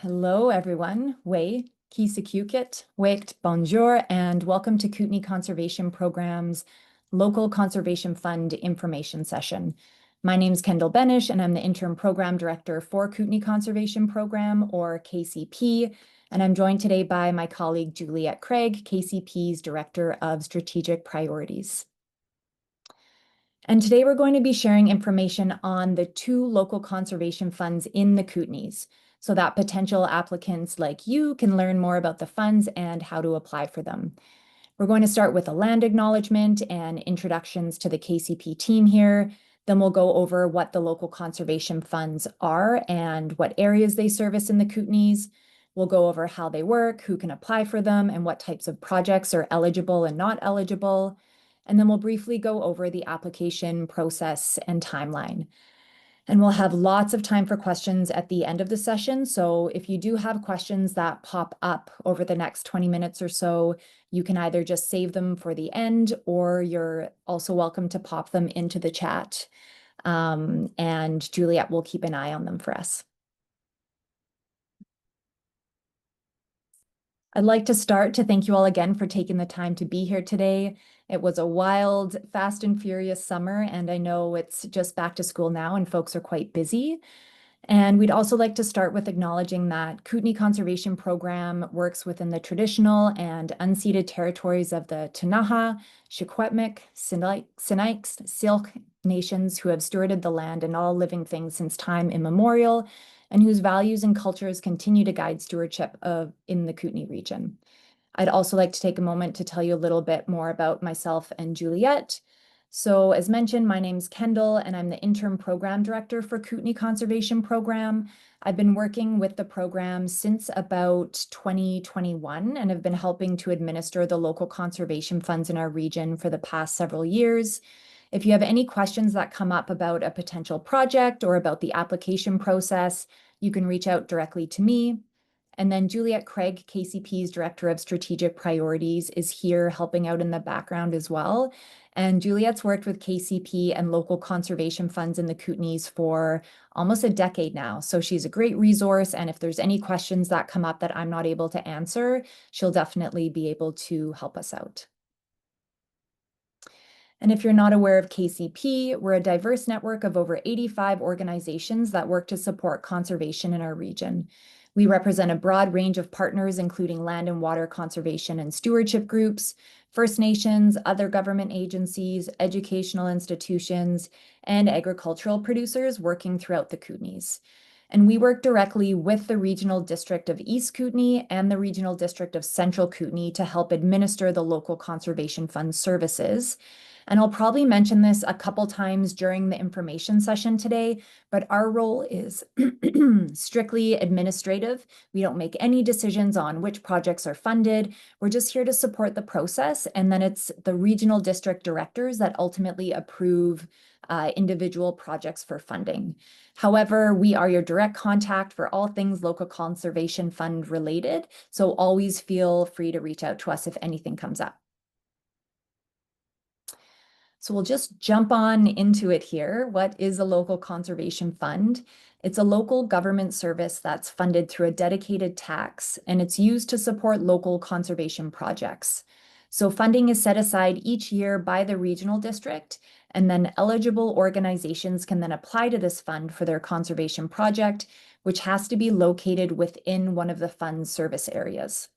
Hello, everyone. Wei, Kisakukit, Wait, bonjour, and welcome to Kootenay Conservation Program's Local Conservation Fund Information Session. My name is Kendal Benesh, and I'm the Interim Program Director for Kootenay Conservation Program, or KCP, and I'm joined today by my colleague Juliette Craig, KCP's Director of Strategic Priorities. And today we're going to be sharing information on the two local conservation funds in the Kootenays, so that potential applicants like you can learn more about the funds and how to apply for them. We're going to start with a land acknowledgement and introductions to the KCP team here. Then we'll go over what the local conservation funds are and what areas they service in the Kootenays. We'll go over how they work, who can apply for them, and what types of projects are eligible and not eligible. And then we'll briefly go over the application process and timeline. And we'll have lots of time for questions at the end of the session. So if you do have questions that pop up over the next 20 minutes or so, you can either just save them for the end, or you're also welcome to pop them into the chat. And Juliette will keep an eye on them for us. I'd like to start to thank you all again for taking the time to be here today. It was a wild, fast and furious summer, and I know it's just back to school now and folks are quite busy. And we'd also like to start with acknowledging that Kootenay Conservation Program works within the traditional and unceded territories of the Ktunaxa, Secwepemc, Sinixt, Syilx nations who have stewarded the land and all living things since time immemorial, and whose values and cultures continue to guide stewardship in the Kootenay region. I'd also like to take a moment to tell you a little bit more about myself and Juliette. So as mentioned, my name's Kendal, and I'm the Interim Program Director for Kootenay Conservation Program. I've been working with the program since about 2021 and have been helping to administer the local conservation funds in our region for the past several years. If you have any questions that come up about a potential project or about the application process, you can reach out directly to me. And then Juliette Craig, KCP's Director of Strategic Priorities, is here helping out in the background as well. And Juliette's worked with KCP and local conservation funds in the Kootenays for almost a decade now. So she's a great resource. And if there's any questions that come up that I'm not able to answer, she'll definitely be able to help us out. And if you're not aware of KCP, we're a diverse network of over 85 organizations that work to support conservation in our region. We represent a broad range of partners, including land and water conservation and stewardship groups, First Nations, other government agencies, educational institutions, and agricultural producers working throughout the Kootenays. And we work directly with the Regional District of East Kootenay and the Regional District of Central Kootenay to help administer the local conservation fund services. And I'll probably mention this a couple times during the information session today, but our role is strictly administrative. We don't make any decisions on which projects are funded. We're just here to support the process. And then it's the regional district directors that ultimately approve individual projects for funding. However, we are your direct contact for all things local conservation fund related. So always feel free to reach out to us if anything comes up. So we'll just jump on into it here. What is a local conservation fund? It's a local government service that's funded through a dedicated tax, and it's used to support local conservation projects. So funding is set aside each year by the regional district, and then eligible organizations can then apply to this fund for their conservation project, which has to be located within one of the fund's service areas.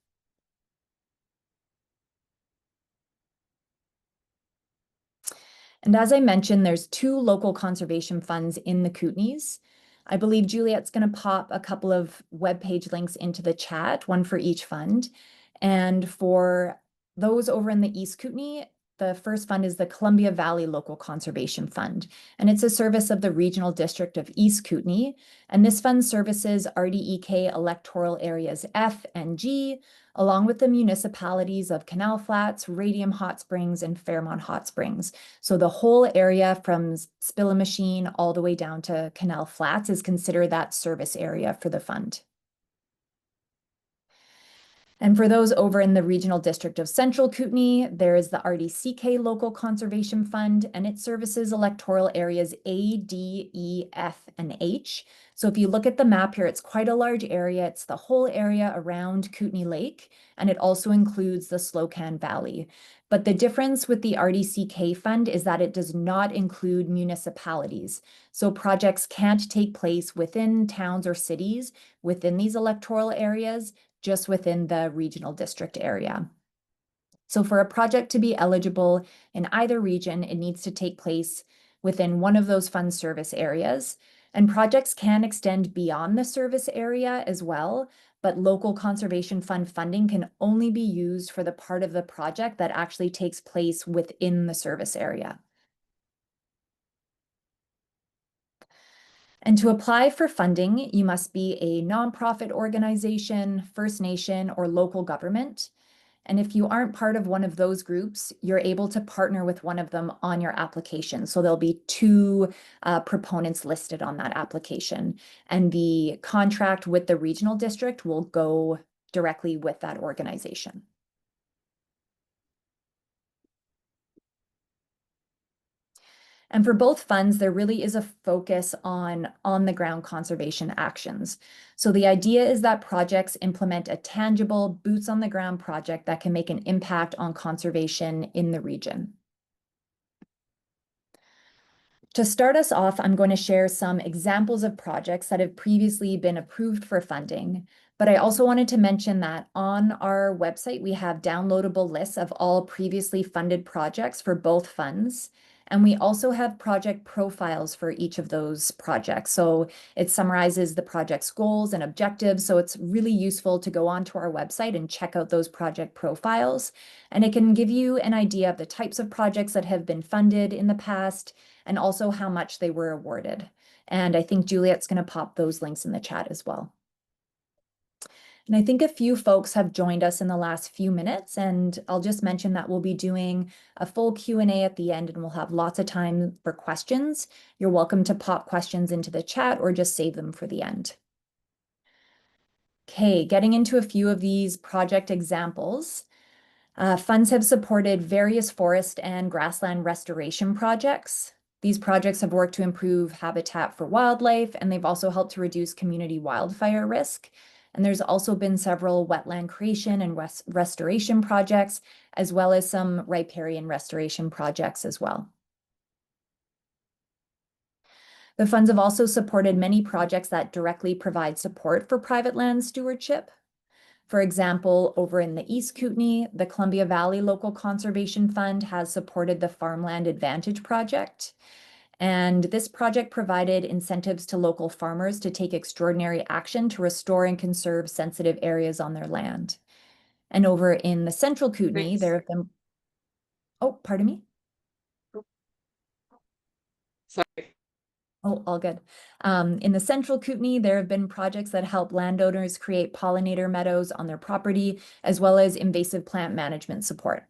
And as I mentioned, there's two local conservation funds in the Kootenays. I believe Juliette's going to pop a couple of webpage links into the chat, one for each fund. And for those over in the East Kootenay, the first fund is the Columbia Valley Local Conservation Fund, and it's a service of the Regional District of East Kootenay. And this fund services RDEK electoral areas F and G, along with the municipalities of Canal Flats, Radium Hot Springs, and Fairmont Hot Springs. So the whole area from Spilamachine all the way down to Canal Flats is considered that service area for the fund. And for those over in the Regional District of Central Kootenay, there is the RDCK Local Conservation Fund, and it services electoral areas A, D, E, F, and H. So if you look at the map here, it's quite a large area. It's the whole area around Kootenay Lake, and it also includes the Slocan Valley. But the difference with the RDCK fund is that it does not include municipalities. So projects can't take place within towns or cities within these electoral areas, just within the regional district area. So for a project to be eligible in either region, it needs to take place within one of those fund service areas. And projects can extend beyond the service area as well, but local conservation fund funding can only be used for the part of the project that actually takes place within the service area. And to apply for funding, you must be a nonprofit organization, First Nation, or local government. And if you aren't part of one of those groups, you're able to partner with one of them on your application. So there'll be two proponents listed on that application. And the contract with the regional district will go directly with that organization. And for both funds, there really is a focus on the ground conservation actions. So the idea is that projects implement a tangible, boots on the ground project that can make an impact on conservation in the region. To start us off, I'm going to share some examples of projects that have previously been approved for funding, but I also wanted to mention that on our website, we have downloadable lists of all previously funded projects for both funds. And we also have project profiles for each of those projects. So it summarizes the project's goals and objectives. So it's really useful to go onto our website and check out those project profiles. And it can give you an idea of the types of projects that have been funded in the past and also how much they were awarded. And I think Juliet's going to pop those links in the chat as well. And I think a few folks have joined us in the last few minutes, and I'll just mention that we'll be doing a full Q&A at the end, and we'll have lots of time for questions. You're welcome to pop questions into the chat or just save them for the end. Okay, getting into a few of these project examples. Funds have supported various forest and grassland restoration projects. These projects have worked to improve habitat for wildlife, and they've also helped to reduce community wildfire risk. And there's also been several wetland creation and restoration projects, as well as some riparian restoration projects as well. The funds have also supported many projects that directly provide support for private land stewardship. For example, over in the East Kootenay, the Columbia Valley Local Conservation Fund has supported the Farmland Advantage Project. And this project provided incentives to local farmers to take extraordinary action to restore and conserve sensitive areas on their land. And over in the Central Kootenay, there have been, oh, pardon me. Sorry. Oh, all good. In the Central Kootenay, there have been projects that help landowners create pollinator meadows on their property, as well as invasive plant management support.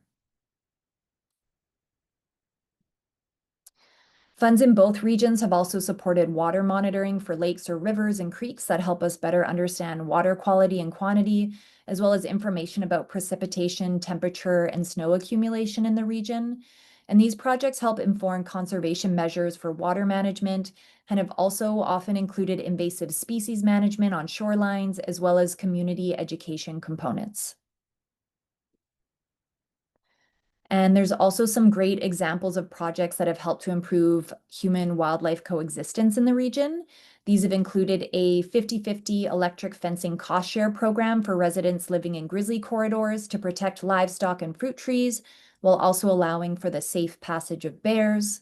Funds in both regions have also supported water monitoring for lakes or rivers and creeks that help us better understand water quality and quantity, as well as information about precipitation, temperature, and snow accumulation in the region. And these projects help inform conservation measures for water management and have also often included invasive species management on shorelines, as well as community education components. And there's also some great examples of projects that have helped to improve human-wildlife coexistence in the region. These have included a 50-50 electric fencing cost share program for residents living in grizzly corridors to protect livestock and fruit trees, while also allowing for the safe passage of bears.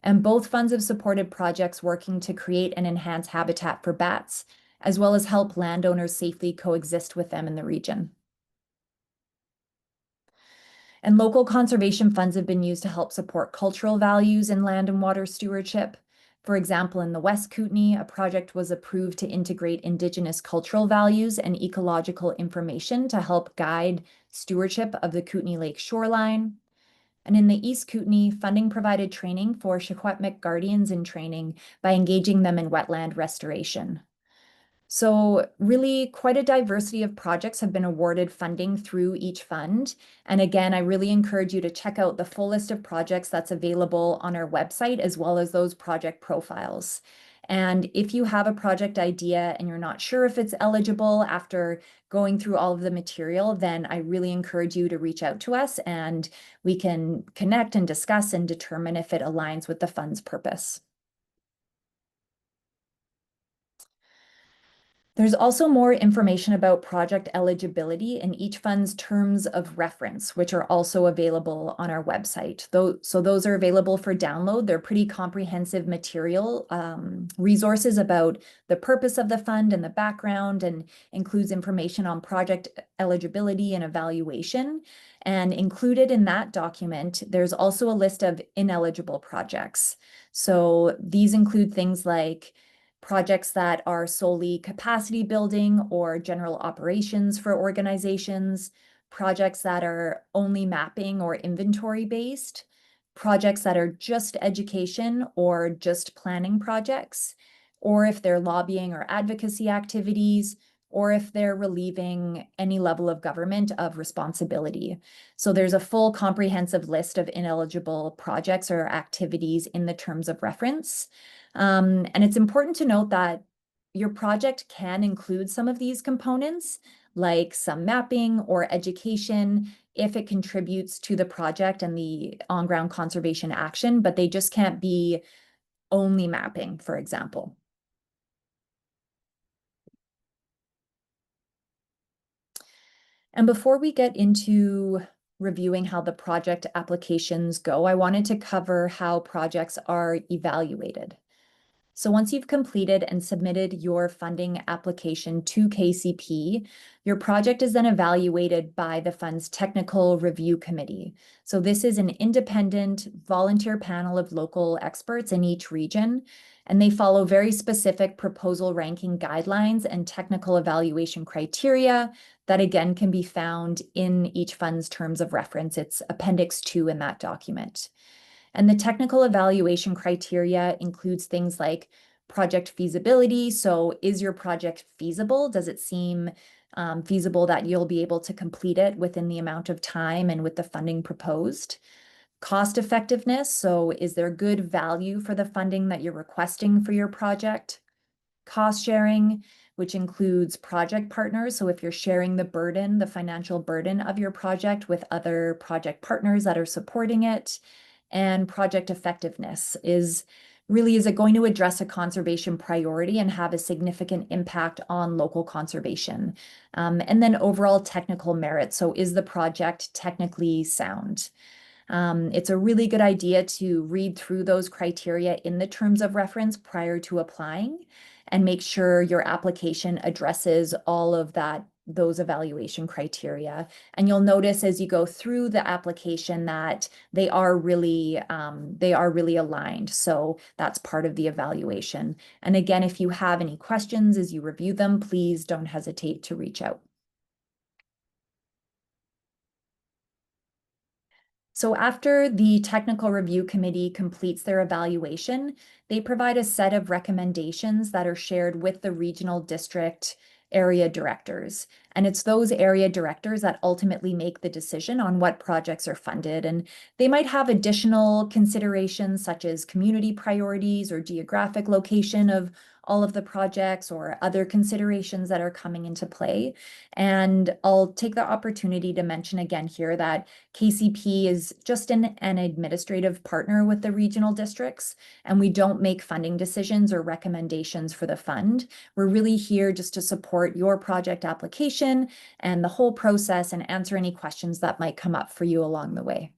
And both funds have supported projects working to create and enhance habitat for bats, as well as help landowners safely coexist with them in the region. And local conservation funds have been used to help support cultural values in land and water stewardship. For example, in the West Kootenay, a project was approved to integrate Indigenous cultural values and ecological information to help guide stewardship of the Kootenay Lake shoreline. And in the East Kootenay, funding provided training for Secwepemc guardians in training by engaging them in wetland restoration. So really quite a diversity of projects have been awarded funding through each fund. And again, I really encourage you to check out the full list of projects that's available on our website, as well as those project profiles. And if you have a project idea and you're not sure if it's eligible after going through all of the material, then I really encourage you to reach out to us and we can connect and discuss and determine if it aligns with the fund's purpose. There's also more information about project eligibility in each fund's terms of reference, which are also available on our website. So those are available for download. They're pretty comprehensive material resources about the purpose of the fund and the background, and includes information on project eligibility and evaluation. And included in that document, there's also a list of ineligible projects. So these include things like projects that are solely capacity building or general operations for organizations, projects that are only mapping or inventory based, projects that are just education or just planning projects, or if they're lobbying or advocacy activities, or if they're relieving any level of government of responsibility. So there's a full comprehensive list of ineligible projects or activities in the terms of reference. And it's important to note that your project can include some of these components, like some mapping or education, if it contributes to the project and the on-ground conservation action, but they just can't be only mapping, for example. And before we get into reviewing how the project applications go, I wanted to cover how projects are evaluated. So once you've completed and submitted your funding application to KCP, your project is then evaluated by the fund's technical review committee. So this is an independent volunteer panel of local experts in each region, and they follow very specific proposal ranking guidelines and technical evaluation criteria that again can be found in each fund's terms of reference. It's Appendix 2 in that document. And the technical evaluation criteria includes things like project feasibility. So is your project feasible? Does it seem feasible that you'll be able to complete it within the amount of time and with the funding proposed? Cost effectiveness. So is there good value for the funding that you're requesting for your project? Cost sharing, which includes project partners. So if you're sharing the burden, the financial burden of your project with other project partners that are supporting it. And project effectiveness is it going to address a conservation priority and have a significant impact on local conservation? And then overall technical merit. So is the project technically sound? It's a really good idea to read through those criteria in the terms of reference prior to applying and make sure your application addresses all of those evaluation criteria. And you'll notice as you go through the application that they are really aligned. So that's part of the evaluation. And again, if you have any questions as you review them, please don't hesitate to reach out. So after the technical review committee completes their evaluation, they provide a set of recommendations that are shared with the regional district area directors. And it's those area directors that ultimately make the decision on what projects are funded. And they might have additional considerations such as community priorities or geographic location of all of the projects or other considerations that are coming into play. And I'll take the opportunity to mention again here that KCP is just an administrative partner with the regional districts, and we don't make funding decisions or recommendations for the fund. We're really here just to support your project application and the whole process and answer any questions that might come up for you along the way.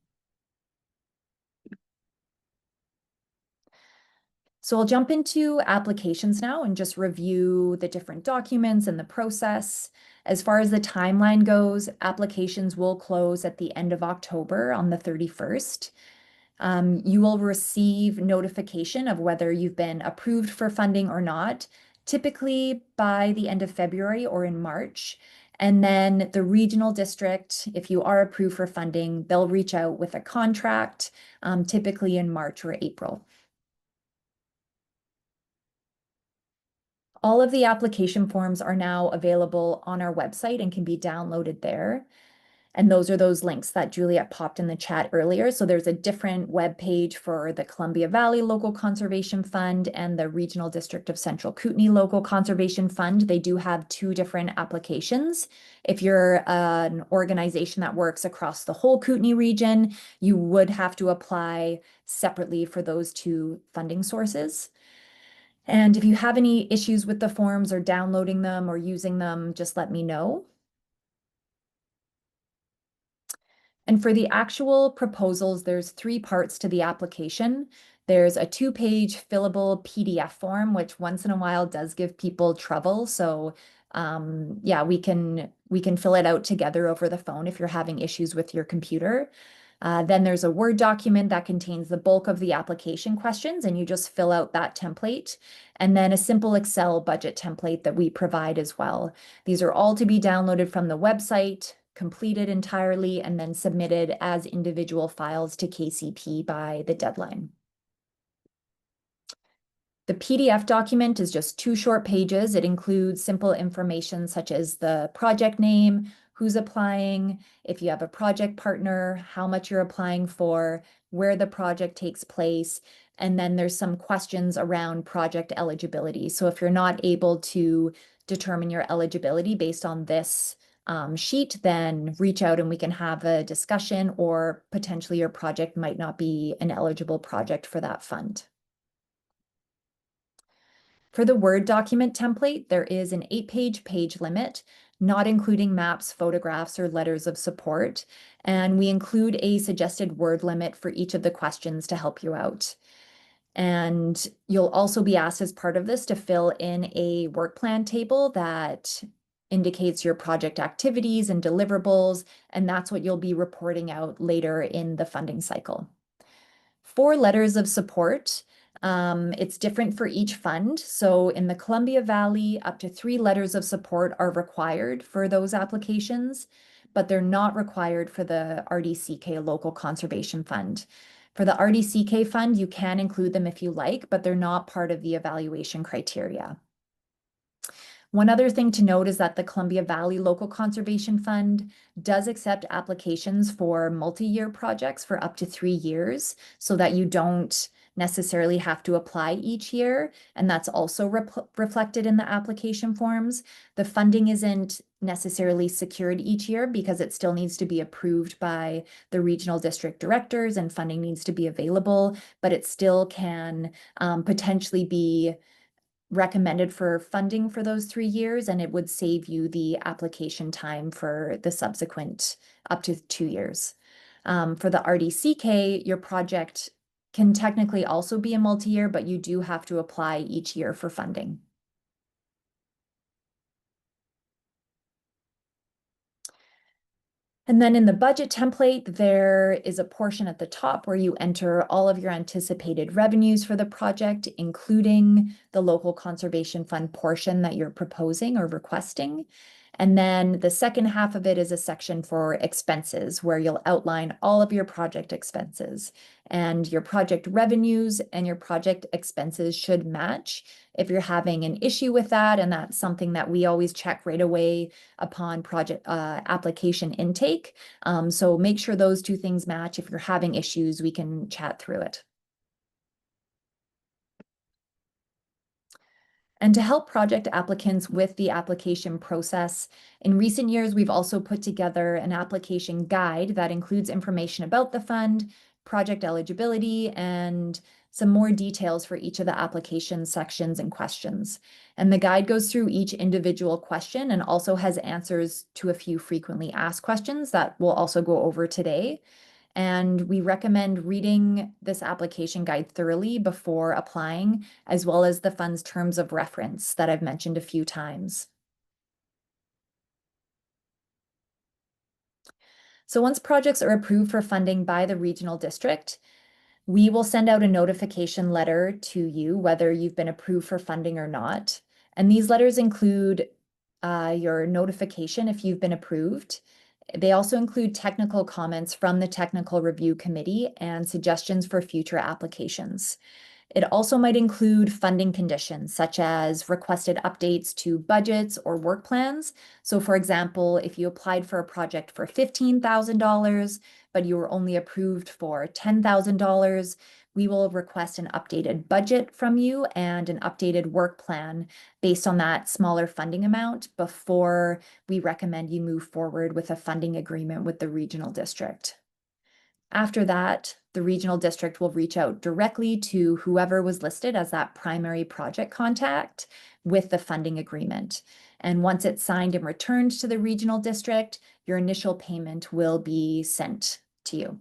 So I'll jump into applications now and just review the different documents and the process. As far as the timeline goes, applications will close at the end of October on the 31st. You will receive notification of whether you've been approved for funding or not, typically by the end of February or in March. And then the regional district, if you are approved for funding, they'll reach out with a contract, typically in March or April. All of the application forms are now available on our website and can be downloaded there. And those are those links that Juliet popped in the chat earlier. So there's a different web page for the Columbia Valley Local Conservation Fund and the Regional District of Central Kootenay Local Conservation Fund. They do have two different applications. If you're an organization that works across the whole Kootenay region, you would have to apply separately for those two funding sources. And if you have any issues with the forms or downloading them or using them, just let me know. And for the actual proposals, there's three parts to the application. There's a 2-page fillable PDF form, which once in a while does give people trouble. So yeah, we can fill it out together over the phone if you're having issues with your computer. Then there's a Word document that contains the bulk of the application questions, and you just fill out that template. And then a simple Excel budget template that we provide as well. These are all to be downloaded from the website, completed entirely, and then submitted as individual files to KCP by the deadline. The PDF document is just 2 short pages. It includes simple information such as the project name, who's applying, if you have a project partner, how much you're applying for, where the project takes place, and then there's some questions around project eligibility. So if you're not able to determine your eligibility based on this sheet, then reach out and we can have a discussion, or potentially your project might not be an eligible project for that fund. For the Word document template, there is an 8-page page limit, not including maps, photographs, or letters of support. And we include a suggested word limit for each of the questions to help you out. And you'll also be asked as part of this to fill in a work plan table that indicates your project activities and deliverables, and that's what you'll be reporting out later in the funding cycle. For letters of support, it's different for each fund. So in the Columbia Valley, up to 3 letters of support are required for those applications, but they're not required for the RDCK Local Conservation Fund. For the RDCK fund, you can include them if you like, but they're not part of the evaluation criteria. One other thing to note is that the Columbia Valley Local Conservation Fund does accept applications for multi-year projects for up to 3 years, so that you don't necessarily have to apply each year, and that's also reflected in the application forms. The funding isn't necessarily secured each year because it still needs to be approved by the regional district directors and funding needs to be available, but it still can potentially be recommended for funding for those 3 years, and it would save you the application time for the subsequent up to 2 years. For the RDCK, your project can technically also be a multi-year, but you do have to apply each year for funding. And then in the budget template, there is a portion at the top where you enter all of your anticipated revenues for the project, including the local conservation fund portion that you're proposing or requesting. And then the second half of it is a section for expenses where you'll outline all of your project expenses, and your project revenues and your project expenses should match. If you're having an issue with that, and that's something that we always check right away upon project application intake. So make sure those two things match. If you're having issues, we can chat through it. And to help project applicants with the application process, in recent years, we've also put together an application guide that includes information about the fund, project eligibility, and some more details for each of the application sections and questions. And the guide goes through each individual question and also has answers to a few frequently asked questions that we'll also go over today. And we recommend reading this application guide thoroughly before applying, as well as the fund's terms of reference that I've mentioned a few times. So once projects are approved for funding by the regional district, we will send out a notification letter to you, whether you've been approved for funding or not. And these letters include your notification if you've been approved. They also include technical comments from the technical review committee and suggestions for future applications. It also might include funding conditions, such as requested updates to budgets or work plans. So for example, if you applied for a project for $15,000, but you were only approved for $10,000, we will request an updated budget from you and an updated work plan based on that smaller funding amount before we recommend you move forward with a funding agreement with the regional district. After that, the regional district will reach out directly to whoever was listed as that primary project contact with the funding agreement. And once it's signed and returned to the regional district, your initial payment will be sent to you.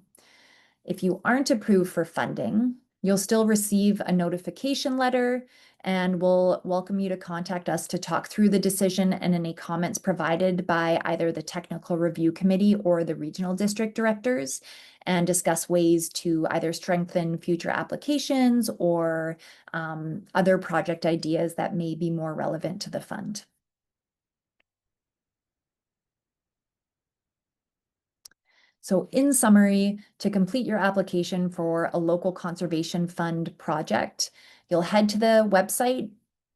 If you aren't approved for funding, you'll still receive a notification letter, and we'll welcome you to contact us to talk through the decision and any comments provided by either the technical review committee or the regional district directors, and discuss ways to either strengthen future applications or other project ideas that may be more relevant to the fund. So in summary, to complete your application for a local conservation fund project, you'll head to the website,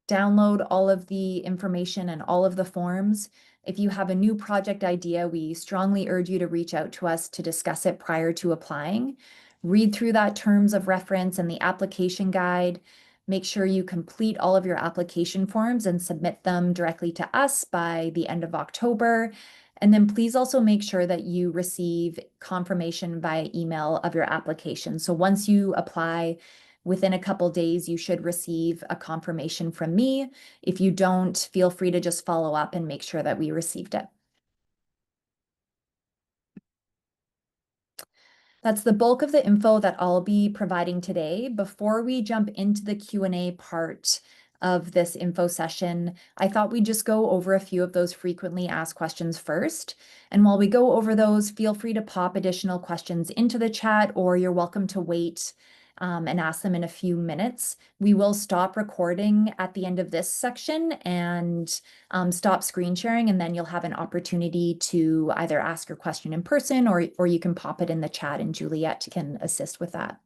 download all of the information and all of the forms. If you have a new project idea, we strongly urge you to reach out to us to discuss it prior to applying. Read through that terms of reference and the application guide. Make sure you complete all of your application forms and submit them directly to us by the end of October. And then please also make sure that you receive confirmation via email of your application. So once you apply, within a couple days, you should receive a confirmation from me. If you don't, feel free to just follow up and make sure that we received it. That's the bulk of the info that I'll be providing today. Before we jump into the Q&A part of this info session, I thought we'd just go over a few of those frequently asked questions first. And while we go over those, feel free to pop additional questions into the chat, or you're welcome to wait and ask them in a few minutes. We will stop recording at the end of this section and stop screen sharing, and then you'll have an opportunity to either ask your question in person or you can pop it in the chat and Juliet can assist with that.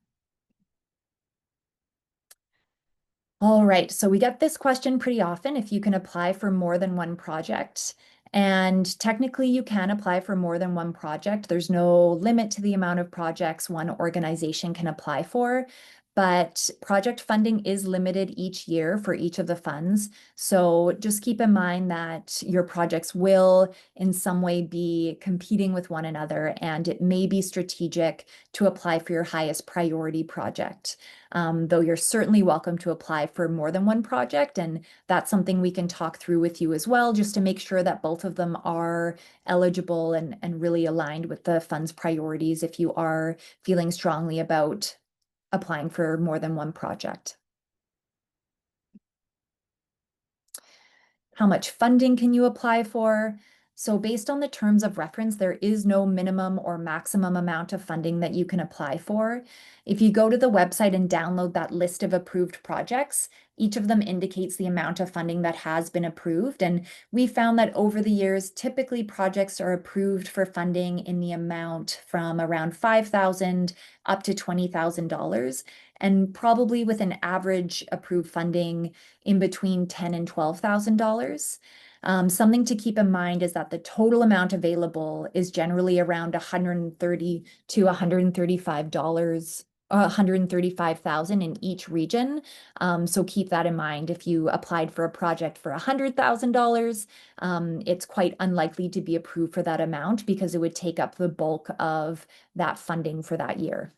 All right, so we get this question pretty often if you can apply for more than one project. And technically, you can apply for more than one project. There's no limit to the amount of projects one organization can apply for, but project funding is limited each year for each of the funds. So just keep in mind that your projects will in some way be competing with one another, and it may be strategic to apply for your highest priority project. Though you're certainly welcome to apply for more than one project, and that's something we can talk through with you as well, just to make sure that both of them are eligible and really aligned with the fund's priorities if you are feeling strongly about applying for more than one project. How much funding can you apply for? So based on the terms of reference, there is no minimum or maximum amount of funding that you can apply for. If you go to the website and download that list of approved projects, each of them indicates the amount of funding that has been approved. And we found that over the years, typically projects are approved for funding in the amount from around $5,000 up to $20,000, and probably with an average approved funding in between $10,000 and $12,000. Something to keep in mind is that the total amount available is generally around $130,000 to $135, $135,000 in each region. So keep that in mind. If you applied for a project for $100,000, it's quite unlikely to be approved for that amount because it would take up the bulk of that funding for that year.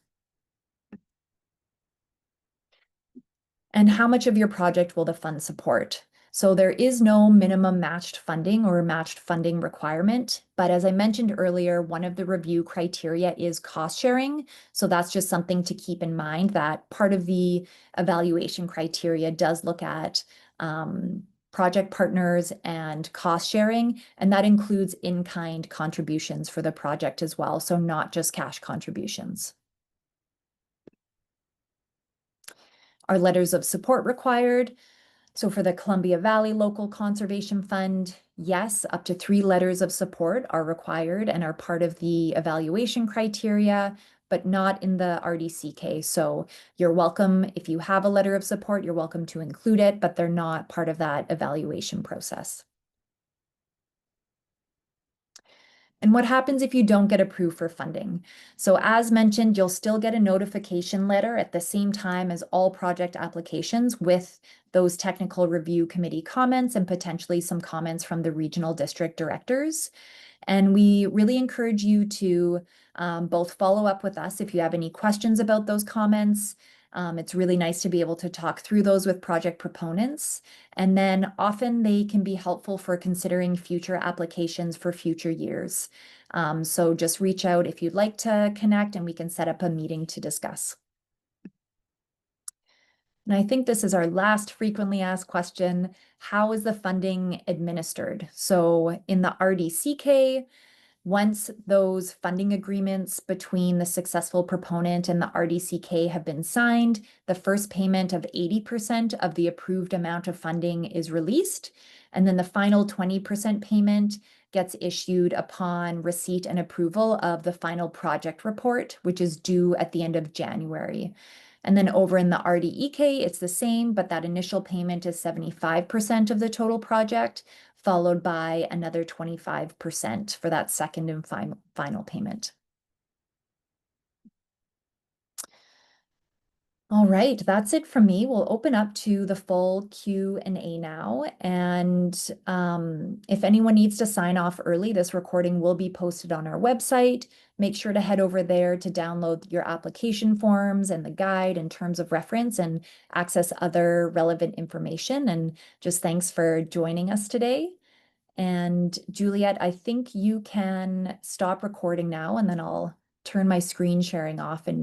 And how much of your project will the fund support? So there is no minimum matched funding or matched funding requirement. But as I mentioned earlier, one of the review criteria is cost sharing. So that's just something to keep in mind, that part of the evaluation criteria does look at project partners and cost sharing, and that includes in-kind contributions for the project as well. So not just cash contributions. Are letters of support required? So for the Columbia Valley Local Conservation Fund, yes, up to 3 letters of support are required and are part of the evaluation criteria. but not in the RDCK. So you're welcome, if you have a letter of support, you're welcome to include it, but they're not part of that evaluation process. And what happens if you don't get approved for funding? So as mentioned, you'll still get a notification letter at the same time as all project applications with those technical review committee comments and potentially some comments from the regional district directors. And we really encourage you to both follow up with us if you have any questions about those comments. It's really nice to be able to talk through those with project proponents. And then often they can be helpful for considering future applications for future years. So just reach out if you'd like to connect and we can set up a meeting to discuss. And I think this is our last frequently asked question. How is the funding administered? So in the RDCK, once those funding agreements between the successful proponent and the RDCK have been signed, the first payment of 80% of the approved amount of funding is released, and then the final 20% payment gets issued upon receipt and approval of the final project report, which is due at the end of January. And then over in the RDEK, it's the same, but that initial payment is 75% of the total project, followed by another 25% for that second and final payment. All right, that's it from me. We'll open up to the full Q&A now. And if anyone needs to sign off early, this recording will be posted on our website. Make sure to head over there to download your application forms and the guide and terms of reference and access other relevant information. And just thanks for joining us today. And Juliet, I think you can stop recording now, and then I'll turn my screen sharing off and